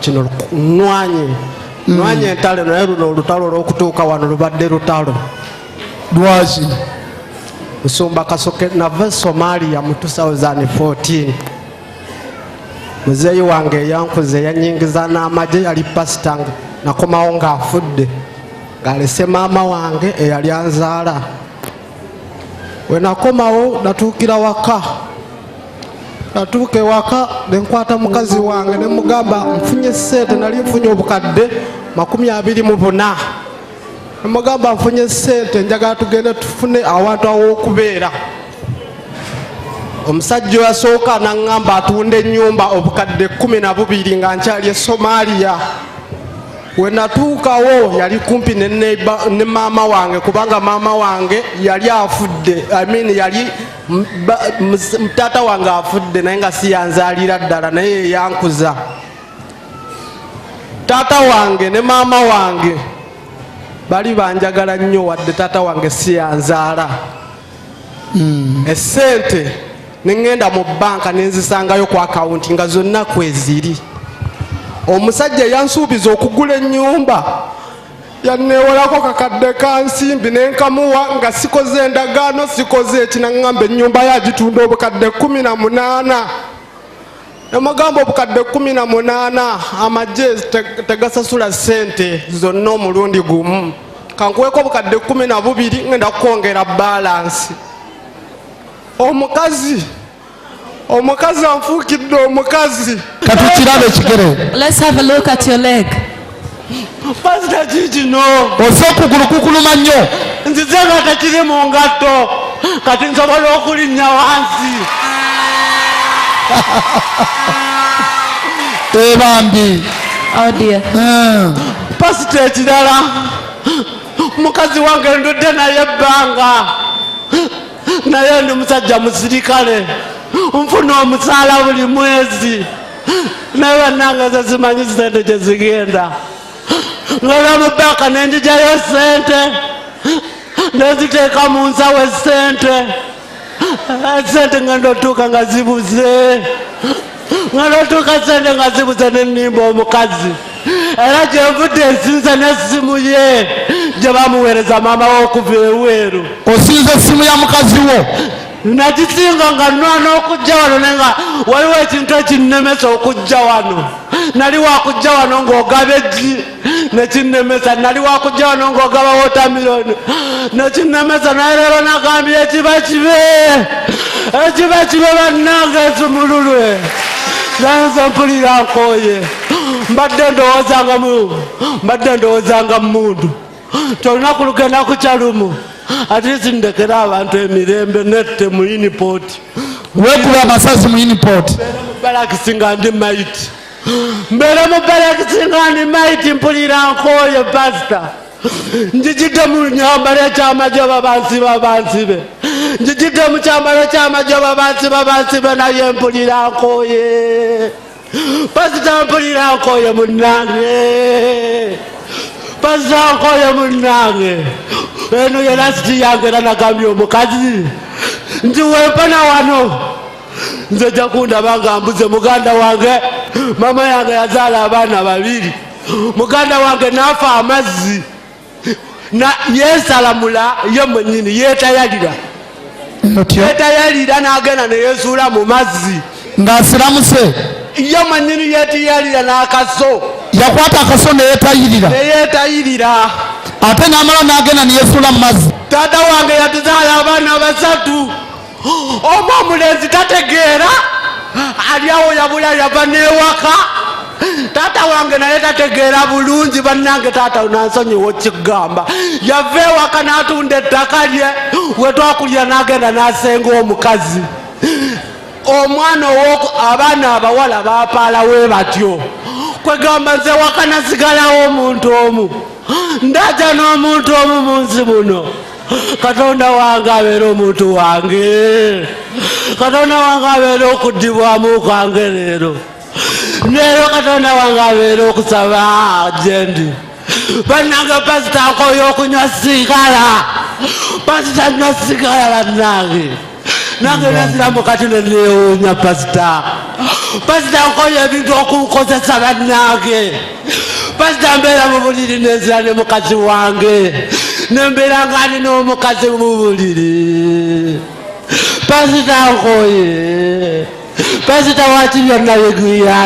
kino nwanye entalo naye luno olutalo olw'okutuuka wano lubadde lutalo lwaki Musumba Kasoke nava Somalia mu 2014 muzeeyi wange yankuze yanyingiza n'amagye yali pasita nakomawo ng'afudde ng'alese maama wange eyali anzaala we nakomawo natuukira waka natuuka ewaka nenkwata mukazi wange nemugamba nfunye ssente nali nfunye obukadde 24 nemugamba nfunye ssente njagala tugende tufune awantu aw'okubeera omusajja yasooka naŋŋamba atunda ennyumba obukadde 12 nga nkyali e Somalia we natuukawo yali kumpi ne maama wange kubanga maama wange yali afudde yali taata wange afudde naye nga si yanzaalira ddala naye yankuza taata wange ne maama wange bali banjagala nnyo wadde taata wange si yanzaala essente nengenda mu banka nenzisangayo ku akawunti nga zonna kweziri omusajja yansuubiza okugula ennyumba yanneewolako kakadde ka nsimbi nenkamuwa nga sikoze endagaano sikoze ekinaŋŋamba ennyumba yagitunda obukadde 18 nemugamba obukadde 18 amagye tegasasula ssente zonna omulundi gumu kankuweko obukadde 12 ngenda kukwongera balansi omukazi anfuukidde omukazi katukirabe ekigere. Let's have a look at your leg. Pastor kikino ose okugulu kukuluma nnyo nzize nga tekiri mu ngatto kati nsobola okulinnya wansi ebambi. Oh dear. Pastor ekirala mukazi wange ndudde naye ebbanga naye ndi musajja musirikale nfuna omusaala buli mwezi naye bannange ze zimanyi ssente gye zigenda ngala mu banka nenjijayo ssente neziteeka mu nsawo ssente ngenda otuuka nga zibuze ssente nga zibuze nenimba omukazi era gyenvudde ensinza n'essimu ye gye bamuweereza maama w'okuva eweeru. Osinza essimu ya mukazi wo? Nagisinga nga nwana okujja wano nenga waliwo ekintu ekinnemesa okujja wano. Nali wakujja wano ng'ogaba eggi nekinnemesa, nali wakujja wano ng'ogaba wotamironi nekinnemesa, naye leero nagambye ekiba kibe bannange esumululwe nayenze mpulira nkooye mbadde ndowoozanga mundu tolunaku lugenda kukyalumu atisi ndekera abantu emirembe nette mu Uniport wekuba amasazi mu Uniport balakisi nga ndi maiti mbere mu balakisi nga ndi maiti mpulira nkooye pasita njijidde mu nyambalo ekyamagye babansibe njijidde mu kyambalo kyamagye babansibe naye mpulira nkooye pasita mpulira nkooye munnange pasita nkooye munnange eno ye lasiti yange era nagambye omukazi nti wempana wano nze jja kundaba nga mbuze muganda wange mama yange yazaala abaana 2 muganda wange naafa amazzi yesalamula ye mwennyini yeetayalira n'agenda neyesuula mu mazzi ng'asiramuse ye mwennyini yeetayalira n'akaso yakwata akaso neyeetayirira ate n'amala n'agenda neyesuula mu mazzi. Taata wange yatuzaala abaana 3 omu omulenzi tategeera ali awo yabula yava n'ewaka taata wange naye tategeera bulungi bannange taata nansonyiwa okigamba yava ewaka n'atunda ettaka lye wetwakulira n'agenda n'asenga omukazi omwana abaana abawala bapaala we batyo kwegamba nze waka nasigalawo omuntu omu ndaja n'omuntu omu mu nsi muno Katonda wange abeera omuntu wange Katonda wange abeera okuddibwamu kwange leero Katonda wange abeera okusaba gyendi bannange pasita akoye okunywa sigala pasita nywa sigala bannange nange neziramu kati nenewuunya pasita nkoye ebintu okunkozesa bannange pasita mbeera mu buliri nezira ne mukazi wange nembeera nga nina omukazi mu buliri pasita nkoye pasita waki byonna biguya